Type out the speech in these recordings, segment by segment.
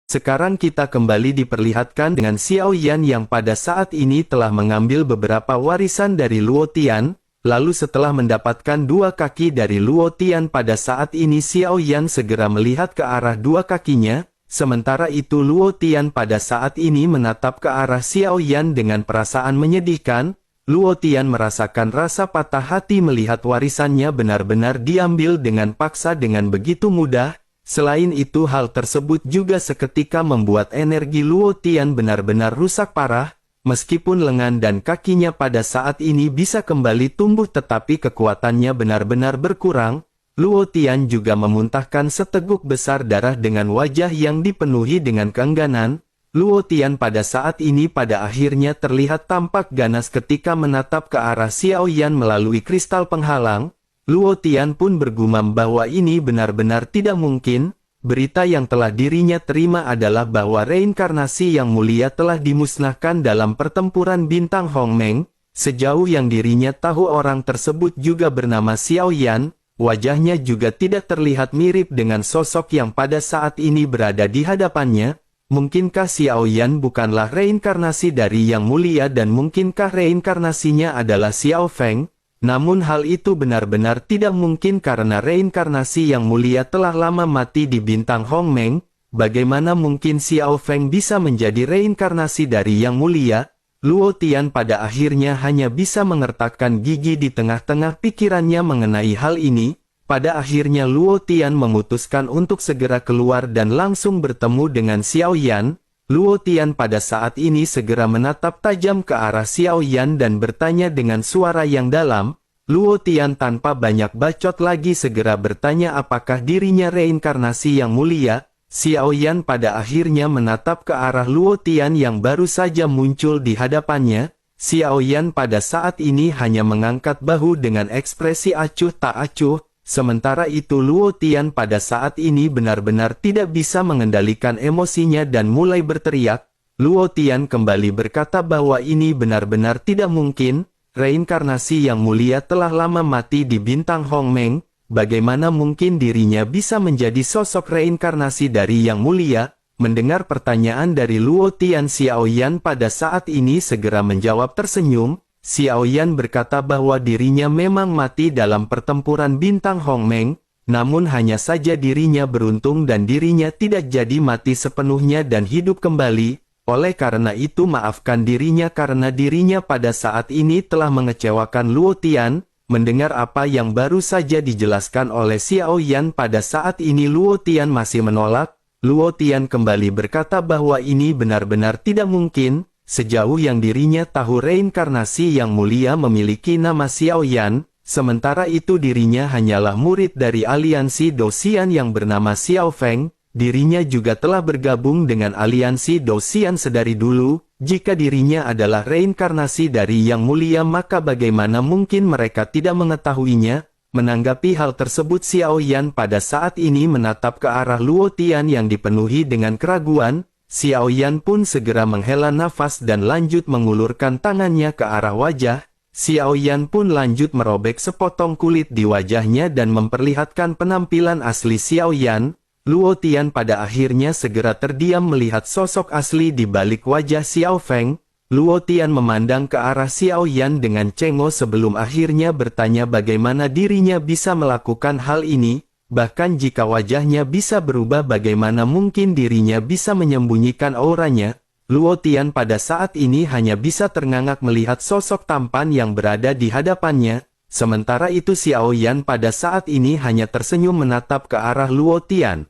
Sekarang kita kembali diperlihatkan dengan Xiao Yan yang pada saat ini telah mengambil beberapa warisan dari Luo Tian, lalu setelah mendapatkan dua kaki dari Luo Tian pada saat ini Xiao Yan segera melihat ke arah dua kakinya, sementara itu Luo Tian pada saat ini menatap ke arah Xiao Yan dengan perasaan menyedihkan. Luo Tian merasakan rasa patah hati melihat warisannya benar-benar diambil dengan paksa dengan begitu mudah. Selain itu hal tersebut juga seketika membuat energi Luo Tian benar-benar rusak parah, meskipun lengan dan kakinya pada saat ini bisa kembali tumbuh tetapi kekuatannya benar-benar berkurang. Luo Tian juga memuntahkan seteguk besar darah dengan wajah yang dipenuhi dengan keengganan. Luo Tian pada saat ini pada akhirnya terlihat tampak ganas ketika menatap ke arah Xiao Yan melalui kristal penghalang. Luo Tian pun bergumam bahwa ini benar-benar tidak mungkin. Berita yang telah dirinya terima adalah bahwa reinkarnasi yang mulia telah dimusnahkan dalam pertempuran bintang Hongmeng. Sejauh yang dirinya tahu orang tersebut juga bernama Xiao Yan, wajahnya juga tidak terlihat mirip dengan sosok yang pada saat ini berada di hadapannya. Mungkinkah Xiao Yan bukanlah reinkarnasi dari Yang Mulia dan mungkinkah reinkarnasinya adalah Xiao Feng? Namun hal itu benar-benar tidak mungkin karena reinkarnasi Yang Mulia telah lama mati di bintang Hongmeng. Bagaimana mungkin Xiao Feng bisa menjadi reinkarnasi dari Yang Mulia? Luo Tian pada akhirnya hanya bisa mengertakkan gigi di tengah-tengah pikirannya mengenai hal ini. Pada akhirnya Luo Tian memutuskan untuk segera keluar dan langsung bertemu dengan Xiao Yan. Luo Tian pada saat ini segera menatap tajam ke arah Xiao Yan dan bertanya dengan suara yang dalam. Luo Tian tanpa banyak bacot lagi segera bertanya apakah dirinya reinkarnasi Yang Mulia. Xiao Yan pada akhirnya menatap ke arah Luo Tian yang baru saja muncul di hadapannya. Xiao Yan pada saat ini hanya mengangkat bahu dengan ekspresi acuh tak acuh. Sementara itu Luo Tian pada saat ini benar-benar tidak bisa mengendalikan emosinya dan mulai berteriak. Luo Tian kembali berkata bahwa ini benar-benar tidak mungkin, reinkarnasi Yang Mulia telah lama mati di bintang Hongmeng, bagaimana mungkin dirinya bisa menjadi sosok reinkarnasi dari Yang Mulia? Mendengar pertanyaan dari Luo Tian, Xiao Yan pada saat ini segera menjawab tersenyum. Xiao Yan berkata bahwa dirinya memang mati dalam pertempuran bintang Hongmeng, namun hanya saja dirinya beruntung dan dirinya tidak jadi mati sepenuhnya dan hidup kembali. Oleh karena itu maafkan dirinya karena dirinya pada saat ini telah mengecewakan Luo Tian. Mendengar apa yang baru saja dijelaskan oleh Xiao Yan pada saat ini Luo Tian masih menolak. Luo Tian kembali berkata bahwa ini benar-benar tidak mungkin. Sejauh yang dirinya tahu reinkarnasi Yang Mulia memiliki nama Xiao Yan, sementara itu dirinya hanyalah murid dari aliansi Dou-Xian yang bernama Xiao Feng. Dirinya juga telah bergabung dengan aliansi Dou-Xian sedari dulu. Jika dirinya adalah reinkarnasi dari Yang Mulia maka bagaimana mungkin mereka tidak mengetahuinya? Menanggapi hal tersebut Xiao Yan pada saat ini menatap ke arah Luo Tian yang dipenuhi dengan keraguan. Xiao Yan pun segera menghela nafas dan lanjut mengulurkan tangannya ke arah wajah. Xiao Yan pun lanjut merobek sepotong kulit di wajahnya dan memperlihatkan penampilan asli Xiao Yan. Luo Tian pada akhirnya segera terdiam melihat sosok asli di balik wajah Xiao Feng. Luo Tian memandang ke arah Xiao Yan dengan cengeng sebelum akhirnya bertanya bagaimana dirinya bisa melakukan hal ini. Bahkan jika wajahnya bisa berubah bagaimana mungkin dirinya bisa menyembunyikan auranya? Luo Tian pada saat ini hanya bisa terngangak melihat sosok tampan yang berada di hadapannya. Sementara itu Xiao Yan pada saat ini hanya tersenyum menatap ke arah Luo Tian.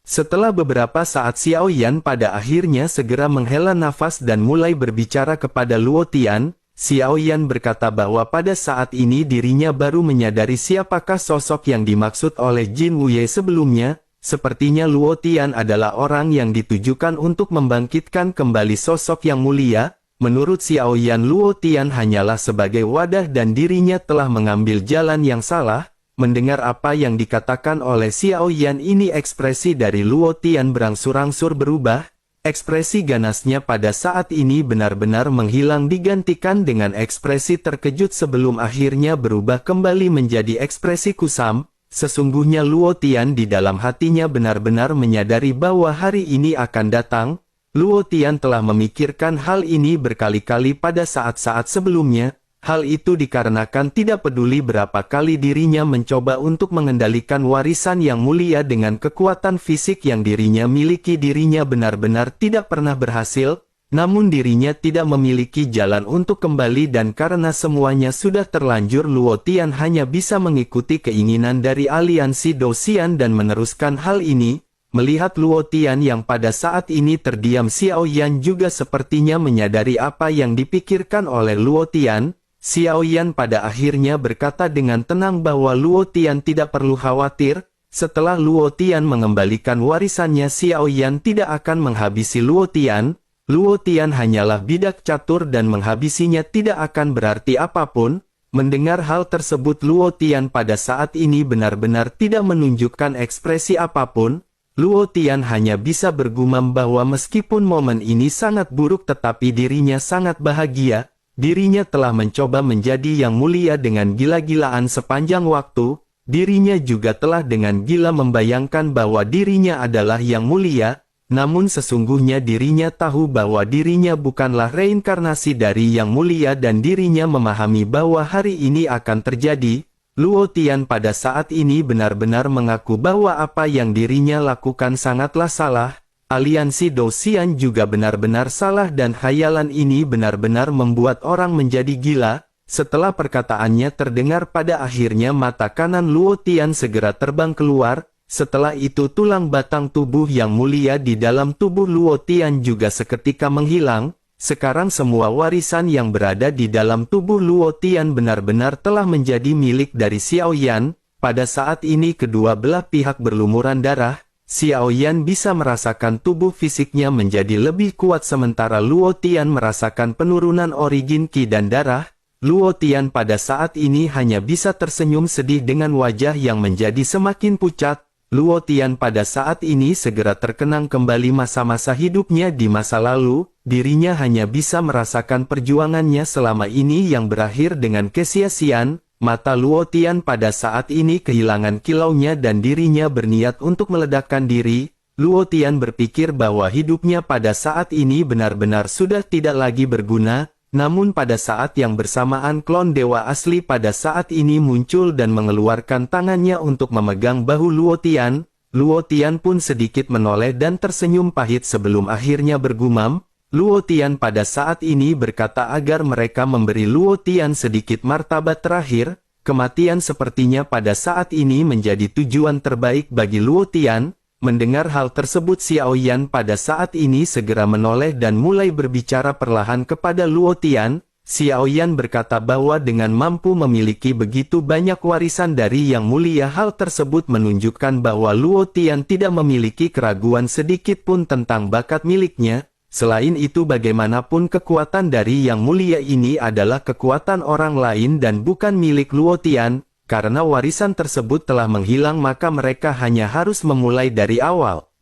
Setelah beberapa saat Xiao Yan pada akhirnya segera menghela nafas dan mulai berbicara kepada Luo Tian. Xiao Yan berkata bahwa pada saat ini dirinya baru menyadari siapakah sosok yang dimaksud oleh Jin Wuye sebelumnya. Sepertinya Luo Tian adalah orang yang ditujukan untuk membangkitkan kembali sosok Yang Mulia. Menurut Xiao Yan Luo Tian hanyalah sebagai wadah dan dirinya telah mengambil jalan yang salah. Mendengar apa yang dikatakan oleh Xiao Yan ini ekspresi dari Luo Tian berangsur-angsur berubah. Ekspresi ganasnya pada saat ini benar-benar menghilang digantikan dengan ekspresi terkejut sebelum akhirnya berubah kembali menjadi ekspresi kusam. Sesungguhnya Luo Tian di dalam hatinya benar-benar menyadari bahwa hari ini akan datang. Luo Tian telah memikirkan hal ini berkali-kali pada saat-saat sebelumnya. Hal itu dikarenakan tidak peduli berapa kali dirinya mencoba untuk mengendalikan warisan yang mulia dengan kekuatan fisik yang dirinya miliki, dirinya benar-benar tidak pernah berhasil. Namun dirinya tidak memiliki jalan untuk kembali, dan karena semuanya sudah terlanjur, Luo Tian hanya bisa mengikuti keinginan dari aliansi Dou-Xian dan meneruskan hal ini. Melihat Luo Tian yang pada saat ini terdiam, Xiao Yan juga sepertinya menyadari apa yang dipikirkan oleh Luo Tian. Xiao Yan pada akhirnya berkata dengan tenang bahwa Luo Tian tidak perlu khawatir. Setelah Luo Tian mengembalikan warisannya, Xiao Yan tidak akan menghabisi Luo Tian. Luo Tian hanyalah bidak catur dan menghabisinya tidak akan berarti apapun. Mendengar hal tersebut, Luo Tian pada saat ini benar-benar tidak menunjukkan ekspresi apapun. Luo Tian hanya bisa bergumam bahwa meskipun momen ini sangat buruk tetapi dirinya sangat bahagia. Dirinya telah mencoba menjadi yang mulia dengan gila-gilaan sepanjang waktu. Dirinya juga telah dengan gila membayangkan bahwa dirinya adalah yang mulia. Namun sesungguhnya dirinya tahu bahwa dirinya bukanlah reinkarnasi dari yang mulia, dan dirinya memahami bahwa hari ini akan terjadi. Luo Tian pada saat ini benar-benar mengaku bahwa apa yang dirinya lakukan sangatlah salah. Aliansi Dou-Xian juga benar-benar salah, dan khayalan ini benar-benar membuat orang menjadi gila. Setelah perkataannya terdengar, pada akhirnya mata kanan Luo Tian segera terbang keluar. Setelah itu tulang batang tubuh yang mulia di dalam tubuh Luo Tian juga seketika menghilang. Sekarang semua warisan yang berada di dalam tubuh Luo Tian benar-benar telah menjadi milik dari Xiao Yan. Pada saat ini kedua belah pihak berlumuran darah. Xiao Yan bisa merasakan tubuh fisiknya menjadi lebih kuat, sementara Luo Tian merasakan penurunan origin Qi dan darah. Luo Tian pada saat ini hanya bisa tersenyum sedih dengan wajah yang menjadi semakin pucat. Luo Tian pada saat ini segera terkenang kembali masa-masa hidupnya di masa lalu. Dirinya hanya bisa merasakan perjuangannya selama ini yang berakhir dengan kesia-siaan. Mata Luo Tian pada saat ini kehilangan kilaunya dan dirinya berniat untuk meledakkan diri. Luo Tian berpikir bahwa hidupnya pada saat ini benar-benar sudah tidak lagi berguna. Namun pada saat yang bersamaan klon dewa asli pada saat ini muncul dan mengeluarkan tangannya untuk memegang bahu Luo Tian. Luo Tian pun sedikit menoleh dan tersenyum pahit sebelum akhirnya bergumam. Luo Tian pada saat ini berkata agar mereka memberi Luo Tian sedikit martabat terakhir. Kematian sepertinya pada saat ini menjadi tujuan terbaik bagi Luo Tian. Mendengar hal tersebut, Xiao Yan pada saat ini segera menoleh dan mulai berbicara perlahan kepada Luo Tian. Xiao Yan berkata bahwa dengan mampu memiliki begitu banyak warisan dari Yang Mulia, hal tersebut menunjukkan bahwa Luo Tian tidak memiliki keraguan sedikit pun tentang bakat miliknya. Selain itu, bagaimanapun kekuatan dari Yang Mulia ini adalah kekuatan orang lain dan bukan milik Luo Tian. Karena warisan tersebut telah menghilang, maka mereka hanya harus memulai dari awal.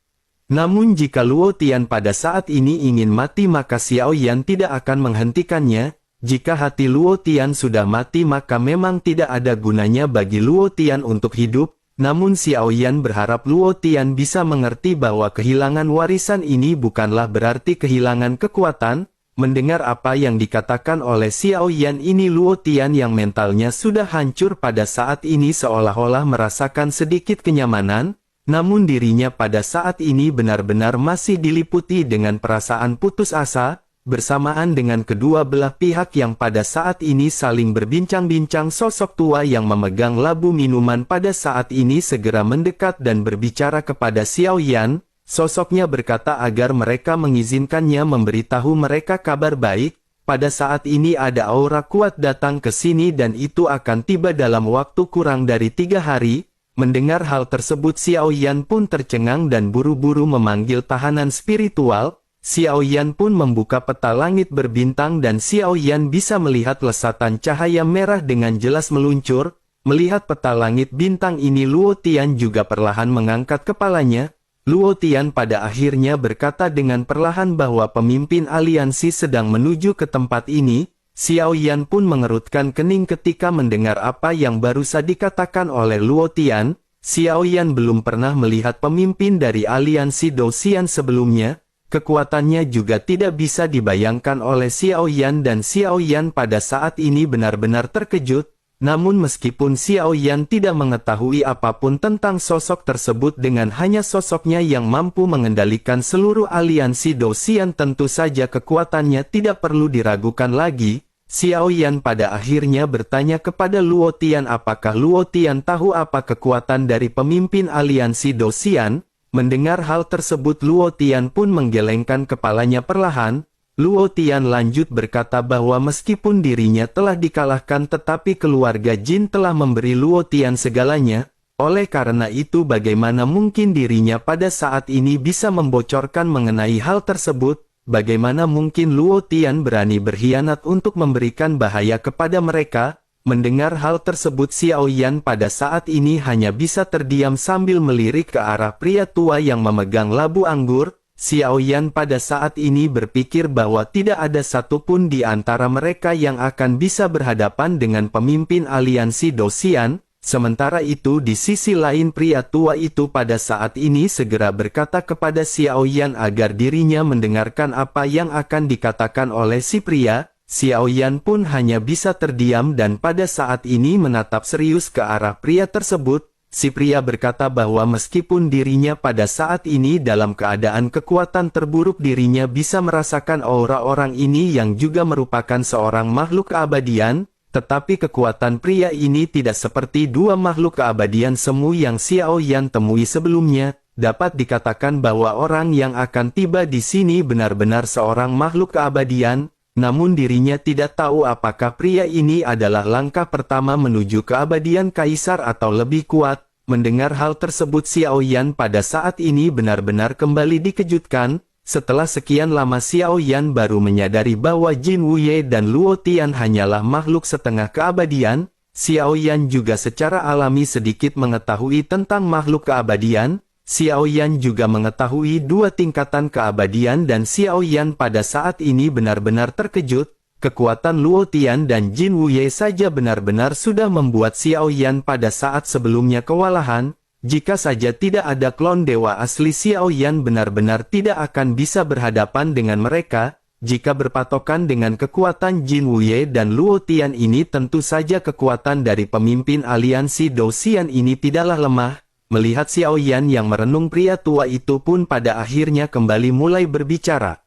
Namun jika Luo Tian pada saat ini ingin mati, maka Xiao Yan tidak akan menghentikannya. Jika hati Luo Tian sudah mati, maka memang tidak ada gunanya bagi Luo Tian untuk hidup. Namun Xiao Yan berharap Luo Tian bisa mengerti bahwa kehilangan warisan ini bukanlah berarti kehilangan kekuatan. Mendengar apa yang dikatakan oleh Xiao Yan ini, Luo Tian yang mentalnya sudah hancur pada saat ini seolah-olah merasakan sedikit kenyamanan. Namun dirinya pada saat ini benar-benar masih diliputi dengan perasaan putus asa. Bersamaan dengan kedua belah pihak yang pada saat ini saling berbincang-bincang, sosok tua yang memegang labu minuman pada saat ini segera mendekat dan berbicara kepada Xiao Yan. Sosoknya berkata agar mereka mengizinkannya memberitahu mereka kabar baik. Pada saat ini ada aura kuat datang ke sini dan itu akan tiba dalam waktu kurang dari 3 hari. Mendengar hal tersebut, Xiao Yan pun tercengang dan buru-buru memanggil tahanan spiritual. Xiao Yan pun membuka peta langit berbintang dan Xiao Yan bisa melihat lesatan cahaya merah dengan jelas meluncur. Melihat peta langit bintang ini, Luo Tian juga perlahan mengangkat kepalanya. Luo Tian pada akhirnya berkata dengan perlahan bahwa pemimpin aliansi sedang menuju ke tempat ini. Xiao Yan pun mengerutkan kening ketika mendengar apa yang baru saja dikatakan oleh Luo Tian. Xiao Yan belum pernah melihat pemimpin dari aliansi Dou Xian sebelumnya. Kekuatannya juga tidak bisa dibayangkan oleh Xiao Yan dan Xiao Yan pada saat ini benar-benar terkejut. Namun meskipun Xiao Yan tidak mengetahui apapun tentang sosok tersebut dengan hanya sosoknya yang mampu mengendalikan seluruh aliansi Dou Xian tentu saja kekuatannya tidak perlu diragukan lagi. Xiao Yan pada akhirnya bertanya kepada Luo Tian apakah Luo Tian tahu apa kekuatan dari pemimpin aliansi Dou Xian. Mendengar hal tersebut Luo Tian pun menggelengkan kepalanya perlahan. Luo Tian lanjut berkata bahwa meskipun dirinya telah dikalahkan tetapi keluarga Jin telah memberi Luo Tian segalanya. Oleh karena itu bagaimana mungkin dirinya pada saat ini bisa membocorkan mengenai hal tersebut? Bagaimana mungkin Luo Tian berani berkhianat untuk memberikan bahaya kepada mereka? Mendengar hal tersebut Xiao Yan pada saat ini hanya bisa terdiam sambil melirik ke arah pria tua yang memegang labu anggur. Xiao Yan pada saat ini berpikir bahwa tidak ada satupun di antara mereka yang akan bisa berhadapan dengan pemimpin aliansi Dou Xian. Sementara itu di sisi lain pria tua itu pada saat ini segera berkata kepada Xiao Yan agar dirinya mendengarkan apa yang akan dikatakan oleh si pria. Xiao Yan pun hanya bisa terdiam dan pada saat ini menatap serius ke arah pria tersebut. Si pria berkata bahwa meskipun dirinya pada saat ini dalam keadaan kekuatan terburuk dirinya bisa merasakan aura orang ini yang juga merupakan seorang makhluk keabadian, tetapi kekuatan pria ini tidak seperti dua makhluk keabadian semu yang Xiao Yan temui sebelumnya. Dapat dikatakan bahwa orang yang akan tiba di sini benar-benar seorang makhluk keabadian, namun dirinya tidak tahu apakah pria ini adalah langkah pertama menuju keabadian kaisar atau lebih kuat. Mendengar hal tersebut Xiao Yan pada saat ini benar-benar kembali dikejutkan. Setelah sekian lama Xiao Yan baru menyadari bahwa Jin Wuye dan Luo Tian hanyalah makhluk setengah keabadian. Xiao Yan juga secara alami sedikit mengetahui tentang makhluk keabadian. Xiao Yan juga mengetahui dua tingkatan keabadian dan Xiao Yan pada saat ini benar-benar terkejut. Kekuatan Luo Tian dan Jin Wuye saja benar-benar sudah membuat Xiao Yan pada saat sebelumnya kewalahan. Jika saja tidak ada klon dewa asli Xiao Yan benar-benar tidak akan bisa berhadapan dengan mereka. Jika berpatokan dengan kekuatan Jin Wuye dan Luo Tian ini tentu saja kekuatan dari pemimpin aliansi Dou Xian ini tidaklah lemah. Melihat Xiao Yan yang merenung pria tua itu pun pada akhirnya kembali mulai berbicara.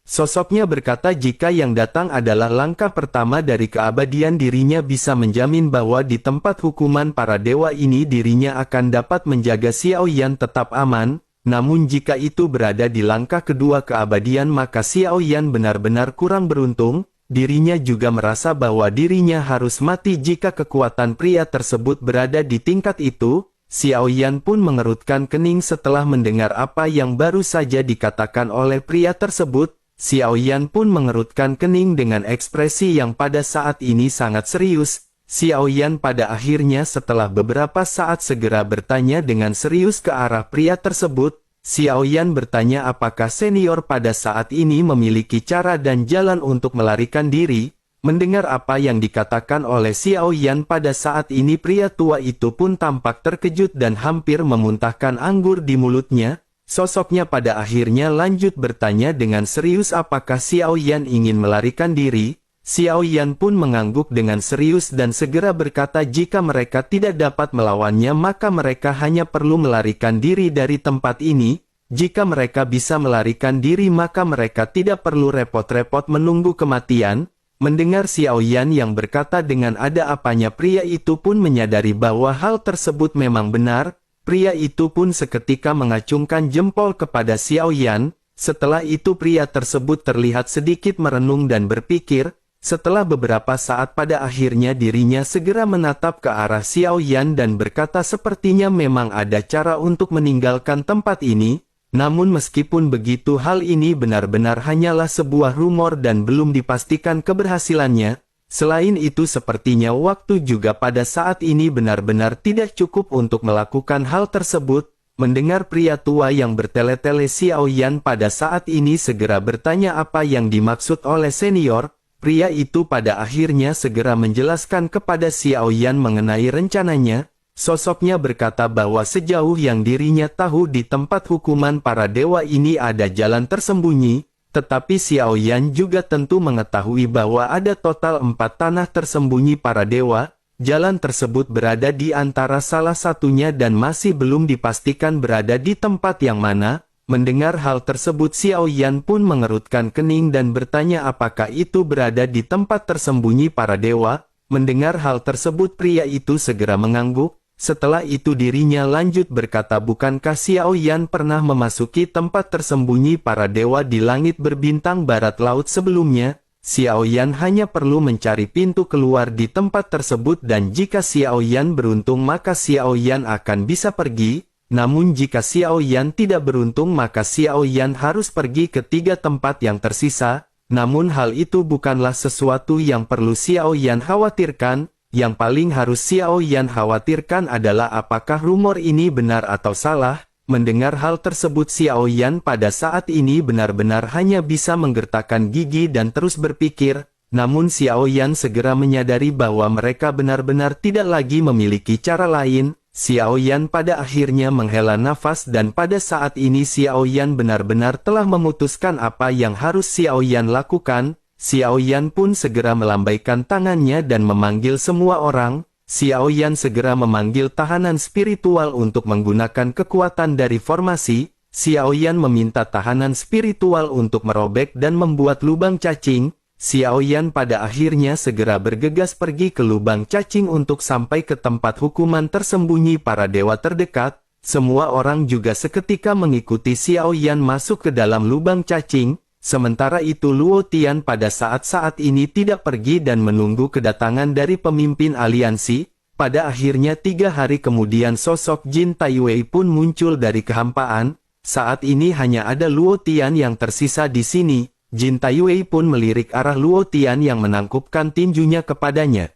Sosoknya berkata jika yang datang adalah langkah pertama dari keabadian dirinya bisa menjamin bahwa di tempat hukuman para dewa ini dirinya akan dapat menjaga Xiao Yan tetap aman. Namun jika itu berada di langkah kedua keabadian maka Xiao Yan benar-benar kurang beruntung. Dirinya juga merasa bahwa dirinya harus mati jika kekuatan pria tersebut berada di tingkat itu. Xiao Yan pun mengerutkan kening setelah mendengar apa yang baru saja dikatakan oleh pria tersebut. Xiao Yan pun mengerutkan kening dengan ekspresi yang pada saat ini sangat serius. Xiao Yan pada akhirnya setelah beberapa saat segera bertanya dengan serius ke arah pria tersebut. Xiao Yan bertanya apakah senior pada saat ini memiliki cara dan jalan untuk melarikan diri. Mendengar apa yang dikatakan oleh Xiao Yan pada saat ini pria tua itu pun tampak terkejut dan hampir memuntahkan anggur di mulutnya. Sosoknya pada akhirnya lanjut bertanya dengan serius apakah Xiao Yan ingin melarikan diri. Xiao Yan pun mengangguk dengan serius dan segera berkata jika mereka tidak dapat melawannya maka mereka hanya perlu melarikan diri dari tempat ini. Jika mereka bisa melarikan diri maka mereka tidak perlu repot-repot menunggu kematian. Mendengar Xiao Yan yang berkata dengan ada apanya pria itu pun menyadari bahwa hal tersebut memang benar. Pria itu pun seketika mengacungkan jempol kepada Xiao Yan. Setelah itu pria tersebut terlihat sedikit merenung dan berpikir. Setelah beberapa saat pada akhirnya dirinya segera menatap ke arah Xiao Yan dan berkata sepertinya memang ada cara untuk meninggalkan tempat ini. Namun meskipun begitu hal ini benar-benar hanyalah sebuah rumor dan belum dipastikan keberhasilannya. Selain itu sepertinya waktu juga pada saat ini benar-benar tidak cukup untuk melakukan hal tersebut. Mendengar pria tua yang bertele-tele Xiao Yan pada saat ini segera bertanya apa yang dimaksud oleh senior. Pria itu pada akhirnya segera menjelaskan kepada Xiao Yan mengenai rencananya. Sosoknya berkata bahwa sejauh yang dirinya tahu di tempat hukuman para dewa ini ada jalan tersembunyi, tetapi Xiao Yan juga tentu mengetahui bahwa ada total 4 tanah tersembunyi para dewa. Jalan tersebut berada di antara salah satunya dan masih belum dipastikan berada di tempat yang mana. Mendengar hal tersebut Xiao Yan pun mengerutkan kening dan bertanya apakah itu berada di tempat tersembunyi para dewa. Mendengar hal tersebut pria itu segera mengangguk. Setelah itu dirinya lanjut berkata, bukankah Xiao Yan pernah memasuki tempat tersembunyi para dewa di langit berbintang barat laut sebelumnya? Xiao Yan hanya perlu mencari pintu keluar di tempat tersebut dan jika Xiao Yan beruntung maka Xiao Yan akan bisa pergi. Namun jika Xiao Yan tidak beruntung maka Xiao Yan harus pergi ke 3 tempat yang tersisa. Namun hal itu bukanlah sesuatu yang perlu Xiao Yan khawatirkan. Yang paling harus Xiao Yan khawatirkan adalah apakah rumor ini benar atau salah. Mendengar hal tersebut Xiao Yan pada saat ini benar-benar hanya bisa menggertakkan gigi dan terus berpikir. Namun Xiao Yan segera menyadari bahwa mereka benar-benar tidak lagi memiliki cara lain. Xiao Yan pada akhirnya menghela nafas dan pada saat ini Xiao Yan benar-benar telah memutuskan apa yang harus Xiao Yan lakukan. Xiao Yan pun segera melambaikan tangannya dan memanggil semua orang. Xiao Yan segera memanggil tahanan spiritual untuk menggunakan kekuatan dari formasi. Xiao Yan meminta tahanan spiritual untuk merobek dan membuat lubang cacing. Xiao Yan pada akhirnya segera bergegas pergi ke lubang cacing untuk sampai ke tempat hukuman tersembunyi para dewa terdekat. Semua orang juga seketika mengikuti Xiao Yan masuk ke dalam lubang cacing. Sementara itu Luo Tian pada saat-saat ini tidak pergi dan menunggu kedatangan dari pemimpin aliansi. Pada akhirnya 3 hari kemudian sosok Jin Taiwei pun muncul dari kehampaan. Saat ini hanya ada Luo Tian yang tersisa di sini. Jin Taiwei pun melirik arah Luo Tian yang menangkupkan tinjunya kepadanya.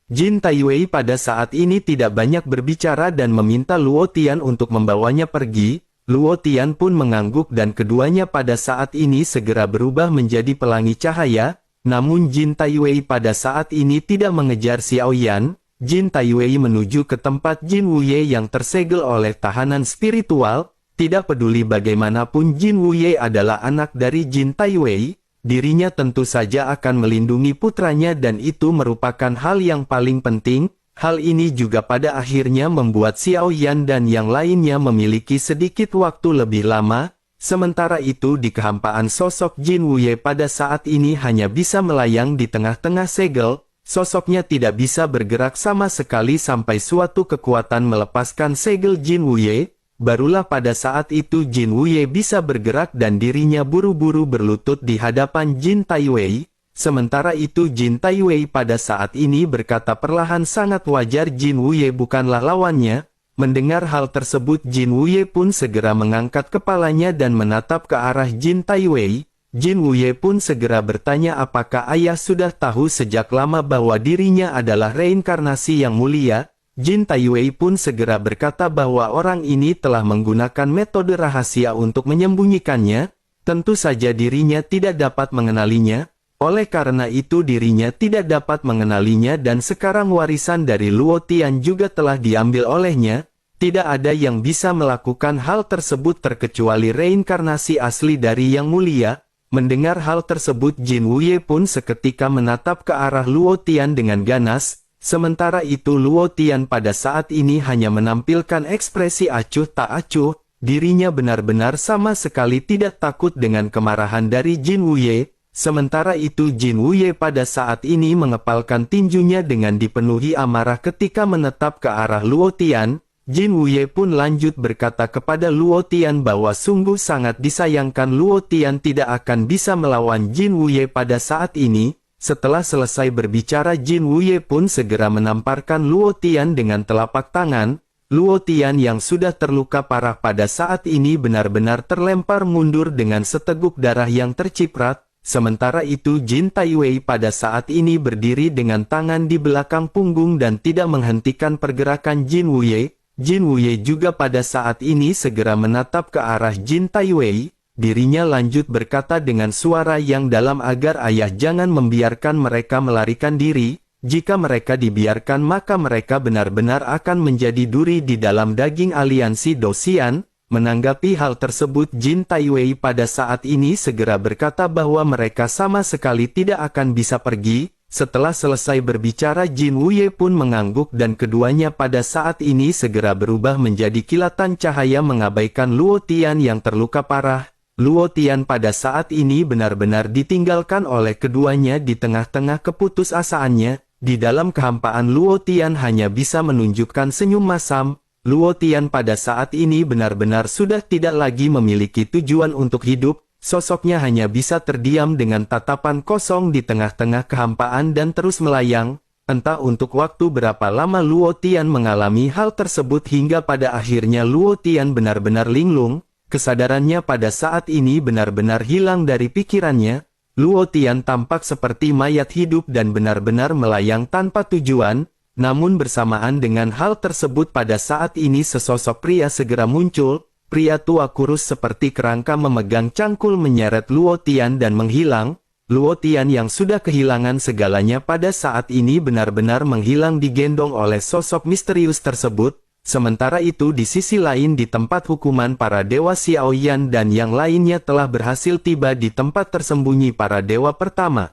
Jin Taiwei pada saat ini tidak banyak berbicara dan meminta Luo Tian untuk membawanya pergi. Luo Tian pun mengangguk dan keduanya pada saat ini segera berubah menjadi pelangi cahaya. Namun Jin Taiwei pada saat ini tidak mengejar Xiao Yan. Jin Taiwei menuju ke tempat Jin Wuye yang tersegel oleh tahanan spiritual. Tidak peduli bagaimanapun Jin Wuye adalah anak dari Jin Taiwei, dirinya tentu saja akan melindungi putranya dan itu merupakan hal yang paling penting. Hal ini juga pada akhirnya membuat Xiao Yan dan yang lainnya memiliki sedikit waktu lebih lama. Sementara itu di kehampaan sosok Jin Wuye pada saat ini hanya bisa melayang di tengah-tengah segel. Sosoknya tidak bisa bergerak sama sekali sampai suatu kekuatan melepaskan segel Jin Wuye. Barulah pada saat itu Jin Wuye bisa bergerak dan dirinya buru-buru berlutut di hadapan Jin Taiwei. Sementara itu Jin Taiwei pada saat ini berkata perlahan, sangat wajar Jin Wuye bukanlah lawannya. Mendengar hal tersebut Jin Wuye pun segera mengangkat kepalanya dan menatap ke arah Jin Taiwei. Jin Wuye pun segera bertanya apakah ayah sudah tahu sejak lama bahwa dirinya adalah reinkarnasi yang mulia. Jin Taiwei pun segera berkata bahwa orang ini telah menggunakan metode rahasia untuk menyembunyikannya. Tentu saja dirinya tidak dapat mengenalinya. Oleh karena itu dirinya tidak dapat mengenalinya dan sekarang warisan dari Luo Tian juga telah diambil olehnya. Tidak ada yang bisa melakukan hal tersebut terkecuali reinkarnasi asli dari Yang Mulia. Mendengar hal tersebut Jin Wuye pun seketika menatap ke arah Luo Tian dengan ganas. Sementara itu Luo Tian pada saat ini hanya menampilkan ekspresi acuh tak acuh. Dirinya benar-benar sama sekali tidak takut dengan kemarahan dari Jin Wuye. Sementara itu Jin Wuye pada saat ini mengepalkan tinjunya dengan dipenuhi amarah ketika menetap ke arah Luo Tian. Jin Wuye pun lanjut berkata kepada Luo Tian bahwa sungguh sangat disayangkan Luo Tian tidak akan bisa melawan Jin Wuye pada saat ini. Setelah selesai berbicara Jin Wuye pun segera menamparkan Luo Tian dengan telapak tangan. Luo Tian yang sudah terluka parah pada saat ini benar-benar terlempar mundur dengan seteguk darah yang terciprat. Sementara itu Jin Taiwei pada saat ini berdiri dengan tangan di belakang punggung dan tidak menghentikan pergerakan Jin Wuye. Jin Wuye juga pada saat ini segera menatap ke arah Jin Taiwei. dirinya lanjut berkata dengan suara yang dalam agar ayah jangan membiarkan mereka melarikan diri. Jika mereka dibiarkan maka mereka benar-benar akan menjadi duri di dalam daging aliansi Dosian. Menanggapi hal tersebut, Jin Taiwei pada saat ini segera berkata bahwa mereka sama sekali tidak akan bisa pergi. Setelah selesai berbicara, Jin Wuye pun mengangguk dan keduanya pada saat ini segera berubah menjadi kilatan cahaya mengabaikan Luo Tian yang terluka parah. Luo Tian pada saat ini benar-benar ditinggalkan oleh keduanya di tengah-tengah keputusasaannya. Di dalam kehampaan Luo Tian hanya bisa menunjukkan senyum masam. Luo Tian pada saat ini benar-benar sudah tidak lagi memiliki tujuan untuk hidup, sosoknya hanya bisa terdiam dengan tatapan kosong di tengah-tengah kehampaan dan terus melayang. Entah untuk waktu berapa lama Luo Tian mengalami hal tersebut hingga pada akhirnya Luo Tian benar-benar linglung, kesadarannya pada saat ini benar-benar hilang dari pikirannya. Luo Tian tampak seperti mayat hidup dan benar-benar melayang tanpa tujuan. Namun bersamaan dengan hal tersebut pada saat ini sesosok pria segera muncul. Pria tua kurus seperti kerangka memegang cangkul menyeret Luo Tian dan menghilang. Luo Tian yang sudah kehilangan segalanya pada saat ini benar-benar menghilang digendong oleh sosok misterius tersebut. Sementara itu di sisi lain di tempat hukuman para dewa Xiaoyan dan yang lainnya telah berhasil tiba di tempat tersembunyi para dewa pertama.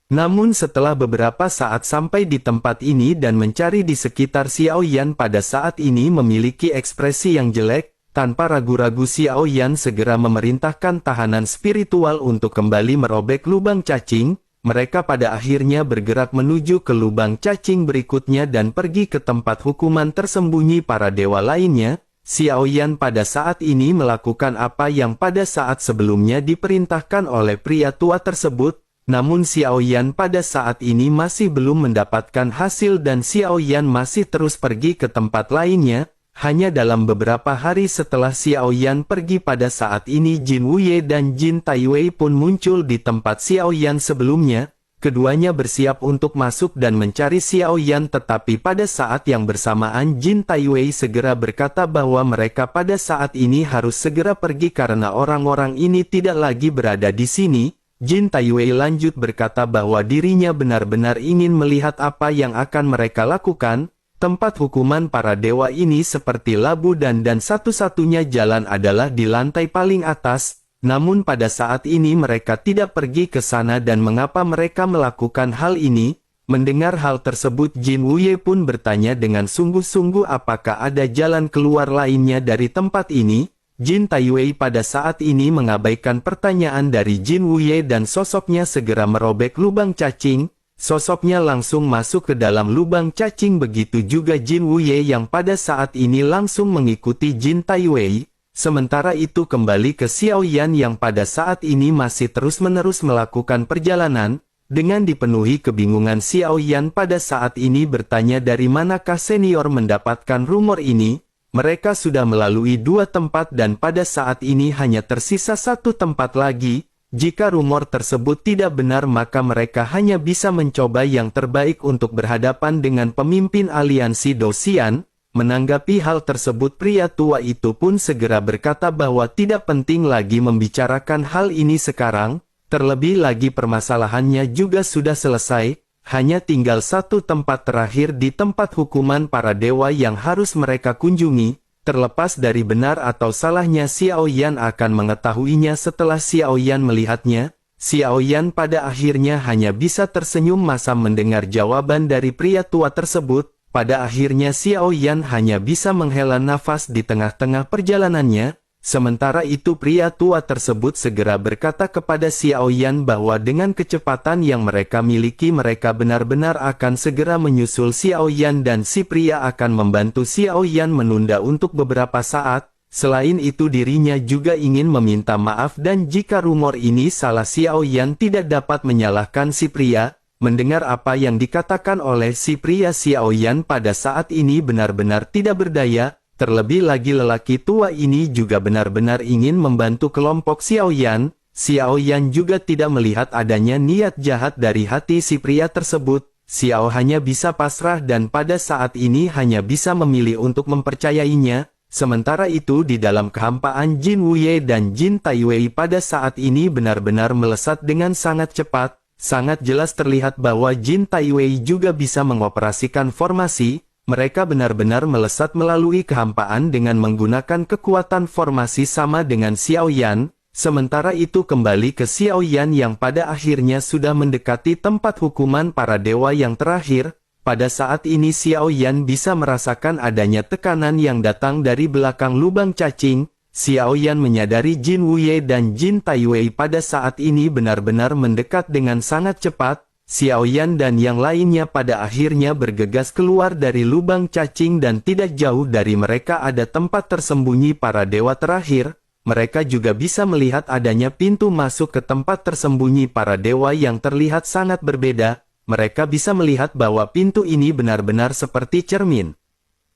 Namun setelah beberapa saat sampai di tempat ini dan mencari di sekitar Xiaoyan pada saat ini memiliki ekspresi yang jelek, tanpa ragu-ragu Xiaoyan segera memerintahkan tahanan spiritual untuk kembali merobek lubang cacing. Mereka pada akhirnya bergerak menuju ke lubang cacing berikutnya dan pergi ke tempat hukuman tersembunyi para dewa lainnya. Xiaoyan pada saat ini melakukan apa yang pada saat sebelumnya diperintahkan oleh pria tua tersebut. Namun Xiaoyan pada saat ini masih belum mendapatkan hasil dan Xiaoyan masih terus pergi ke tempat lainnya. Hanya dalam beberapa hari setelah Xiaoyan pergi pada saat ini Jin Wuye dan Jin Taiwei pun muncul di tempat Xiaoyan sebelumnya. Keduanya bersiap untuk masuk dan mencari Xiaoyan tetapi pada saat yang bersamaan Jin Taiwei segera berkata bahwa mereka pada saat ini harus segera pergi karena orang-orang ini tidak lagi berada di sini. Jin Taiwei lanjut berkata bahwa dirinya benar-benar ingin melihat apa yang akan mereka lakukan. Tempat hukuman para dewa ini seperti labu dan satu-satunya jalan adalah di lantai paling atas. Namun pada saat ini mereka tidak pergi ke sana dan mengapa mereka melakukan hal ini? Mendengar hal tersebut Jin Wuye pun bertanya dengan sungguh-sungguh apakah ada jalan keluar lainnya dari tempat ini? Jin Taiwei pada saat ini mengabaikan pertanyaan dari Jin Wuye dan sosoknya segera merobek lubang cacing. Sosoknya langsung masuk ke dalam lubang cacing, begitu juga Jin Wuye yang pada saat ini langsung mengikuti Jin Taiwei. Sementara itu kembali ke Xiaoyan yang pada saat ini masih terus-menerus melakukan perjalanan. Dengan dipenuhi kebingungan Xiaoyan pada saat ini bertanya dari manakah senior mendapatkan rumor ini. Mereka sudah melalui 2 tempat dan pada saat ini hanya tersisa 1 tempat lagi. Jika rumor tersebut tidak benar maka mereka hanya bisa mencoba yang terbaik untuk berhadapan dengan pemimpin aliansi Dosian. Menanggapi hal tersebut pria tua itu pun segera berkata bahwa tidak penting lagi membicarakan hal ini sekarang. Terlebih lagi permasalahannya juga sudah selesai. Hanya tinggal 1 tempat terakhir di tempat hukuman para dewa yang harus mereka kunjungi. Terlepas dari benar atau salahnya Xiaoyan akan mengetahuinya setelah Xiaoyan melihatnya. Xiaoyan pada akhirnya hanya bisa tersenyum masam mendengar jawaban dari pria tua tersebut. Pada akhirnya Xiaoyan hanya bisa menghela nafas di tengah-tengah perjalanannya. Sementara itu pria tua tersebut segera berkata kepada Xiaoyan bahwa dengan kecepatan yang mereka miliki mereka benar-benar akan segera menyusul Xiaoyan dan si pria akan membantu Xiaoyan menunda untuk beberapa saat. Selain itu dirinya juga ingin meminta maaf dan jika rumor ini salah Xiaoyan tidak dapat menyalahkan si pria. Mendengar apa yang dikatakan oleh si pria Xiaoyan pada saat ini benar-benar tidak berdaya. Terlebih lagi lelaki tua ini juga benar-benar ingin membantu kelompok Xiaoyan. Xiaoyan juga tidak melihat adanya niat jahat dari hati si pria tersebut. Xiao hanya bisa pasrah dan pada saat ini hanya bisa memilih untuk mempercayainya. Sementara itu di dalam kehampaan Jin Wuye dan Jin Taiwei pada saat ini benar-benar melesat dengan sangat cepat. Sangat jelas terlihat bahwa Jin Taiwei juga bisa mengoperasikan formasi. Mereka benar-benar melesat melalui kehampaan dengan menggunakan kekuatan formasi sama dengan Xiao Yan. Sementara itu kembali ke Xiao Yan yang pada akhirnya sudah mendekati tempat hukuman para dewa yang terakhir. Pada saat ini Xiao Yan bisa merasakan adanya tekanan yang datang dari belakang lubang cacing. Xiao Yan menyadari Jin Wuye dan Jin Taiwei pada saat ini benar-benar mendekat dengan sangat cepat. Xiao Yan dan yang lainnya pada akhirnya bergegas keluar dari lubang cacing dan tidak jauh dari mereka ada tempat tersembunyi para dewa terakhir. Mereka juga bisa melihat adanya pintu masuk ke tempat tersembunyi para dewa yang terlihat sangat berbeda. Mereka bisa melihat bahwa pintu ini benar-benar seperti cermin.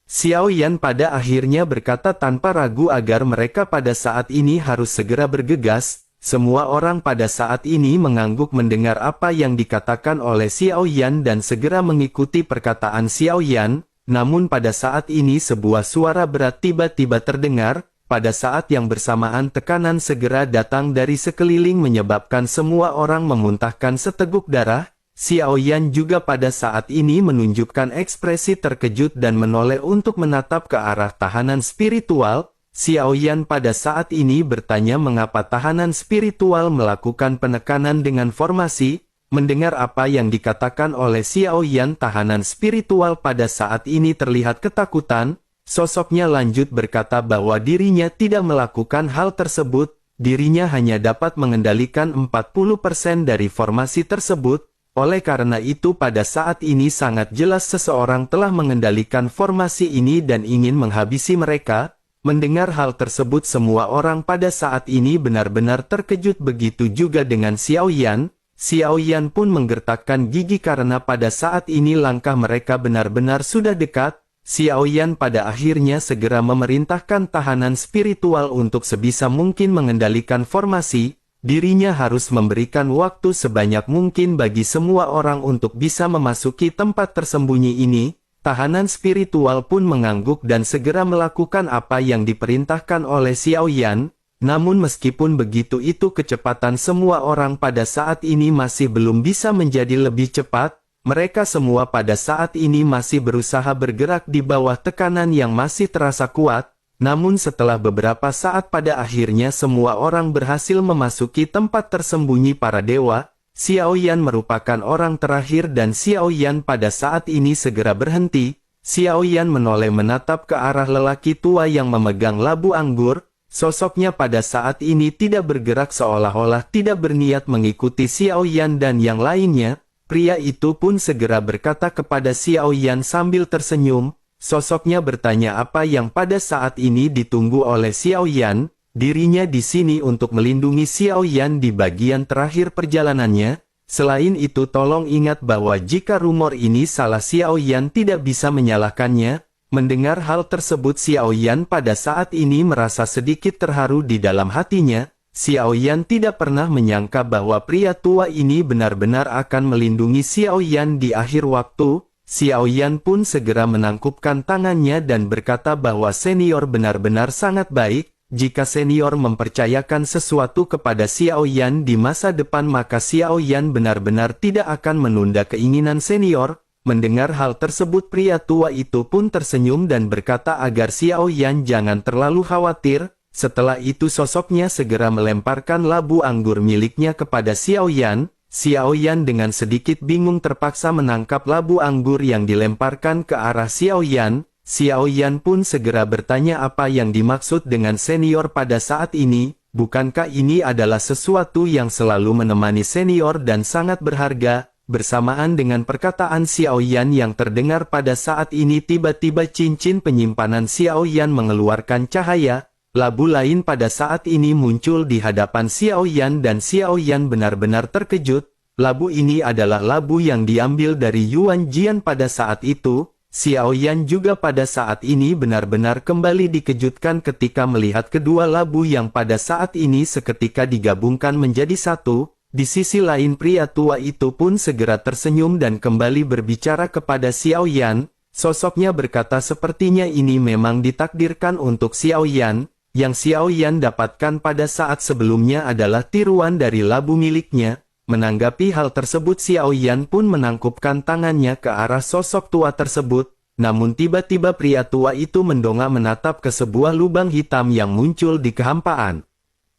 Xiao Yan pada akhirnya berkata tanpa ragu agar mereka pada saat ini harus segera bergegas. Semua orang pada saat ini mengangguk mendengar apa yang dikatakan oleh Xiao Yan dan segera mengikuti perkataan Xiao Yan. Namun pada saat ini sebuah suara berat tiba-tiba terdengar. Pada saat yang bersamaan tekanan segera datang dari sekeliling menyebabkan semua orang memuntahkan seteguk darah. Xiao Yan juga pada saat ini menunjukkan ekspresi terkejut dan menoleh untuk menatap ke arah tahanan spiritual. Xiao Yan pada saat ini bertanya mengapa tahanan spiritual melakukan penekanan dengan formasi. Mendengar apa yang dikatakan oleh Xiao Yan, tahanan spiritual pada saat ini terlihat ketakutan. Sosoknya lanjut berkata bahwa dirinya tidak melakukan hal tersebut. Dirinya hanya dapat mengendalikan 40% dari formasi tersebut. Oleh karena itu pada saat ini sangat jelas seseorang telah mengendalikan formasi ini dan ingin menghabisi mereka. Mendengar hal tersebut semua orang pada saat ini benar-benar terkejut, begitu juga dengan Xiao Yan. Xiao Yan pun menggertakkan gigi karena pada saat ini langkah mereka benar-benar sudah dekat. Xiao Yan pada akhirnya segera memerintahkan tahanan spiritual untuk sebisa mungkin mengendalikan formasi. Dirinya harus memberikan waktu sebanyak mungkin bagi semua orang untuk bisa memasuki tempat tersembunyi ini. Tahanan spiritual pun mengangguk dan segera melakukan apa yang diperintahkan oleh Xiao Yan. Namun meskipun begitu itu kecepatan semua orang pada saat ini masih belum bisa menjadi lebih cepat. Mereka semua pada saat ini masih berusaha bergerak di bawah tekanan yang masih terasa kuat. Namun setelah beberapa saat pada akhirnya semua orang berhasil memasuki tempat tersembunyi para dewa. Xiao Yan merupakan orang terakhir dan Xiao Yan pada saat ini segera berhenti. Xiao Yan menoleh menatap ke arah lelaki tua yang memegang labu anggur. Sosoknya pada saat ini tidak bergerak seolah-olah tidak berniat mengikuti Xiao Yan dan yang lainnya. Pria itu pun segera berkata kepada Xiao Yan sambil tersenyum. Sosoknya bertanya apa yang pada saat ini ditunggu oleh Xiao Yan. Dirinya di sini untuk melindungi Xiao Yan di bagian terakhir perjalanannya. Selain itu tolong ingat bahwa jika rumor ini salah Xiao Yan tidak bisa menyalahkannya. Mendengar hal tersebut Xiao Yan pada saat ini merasa sedikit terharu di dalam hatinya. Xiao Yan tidak pernah menyangka bahwa pria tua ini benar-benar akan melindungi Xiao Yan di akhir waktu. Xiao Yan pun segera menangkupkan tangannya dan berkata bahwa senior benar-benar sangat baik. Jika senior mempercayakan sesuatu kepada Xiao Yan di masa depan maka Xiao Yan benar-benar tidak akan menunda keinginan senior. Mendengar hal tersebut pria tua itu pun tersenyum dan berkata agar Xiao Yan jangan terlalu khawatir. Setelah itu sosoknya segera melemparkan labu anggur miliknya kepada Xiao Yan. Xiao Yan dengan sedikit bingung terpaksa menangkap labu anggur yang dilemparkan ke arah Xiao Yan. Xiao Yan pun segera bertanya apa yang dimaksud dengan senior pada saat ini. Bukankah ini adalah sesuatu yang selalu menemani senior dan sangat berharga? Bersamaan dengan perkataan Xiao Yan yang terdengar pada saat ini tiba-tiba cincin penyimpanan Xiao Yan mengeluarkan cahaya. Labu lain pada saat ini muncul di hadapan Xiao Yan dan Xiao Yan benar-benar terkejut. Labu ini adalah labu yang diambil dari Yuan Jian pada saat itu. Xiao Yan juga pada saat ini benar-benar kembali dikejutkan ketika melihat kedua labu yang pada saat ini seketika digabungkan menjadi satu. Di sisi lain pria tua itu pun segera tersenyum dan kembali berbicara kepada Xiao Yan. Sosoknya berkata sepertinya ini memang ditakdirkan untuk Xiao Yan. Yang Xiao Yan dapatkan pada saat sebelumnya adalah tiruan dari labu miliknya. Menanggapi hal tersebut, Xiao Yan pun menangkupkan tangannya ke arah sosok tua tersebut. Namun tiba-tiba pria tua itu mendongak menatap ke sebuah lubang hitam yang muncul di kehampaan.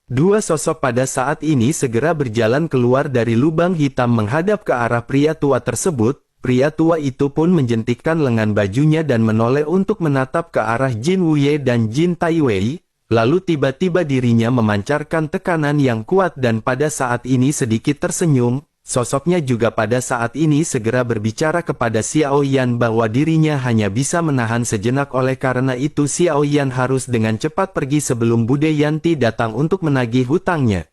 Dua sosok pada saat ini segera berjalan keluar dari lubang hitam menghadap ke arah pria tua tersebut. Pria tua itu pun menjentikkan lengan bajunya dan menoleh untuk menatap ke arah Jin Wuye dan Jin Taiwei. Lalu tiba-tiba dirinya memancarkan tekanan yang kuat dan pada saat ini sedikit tersenyum. Sosoknya juga pada saat ini segera berbicara kepada Xiao Yan bahwa dirinya hanya bisa menahan sejenak, oleh karena itu Xiao Yan harus dengan cepat pergi sebelum Bude Yanti datang untuk menagih hutangnya.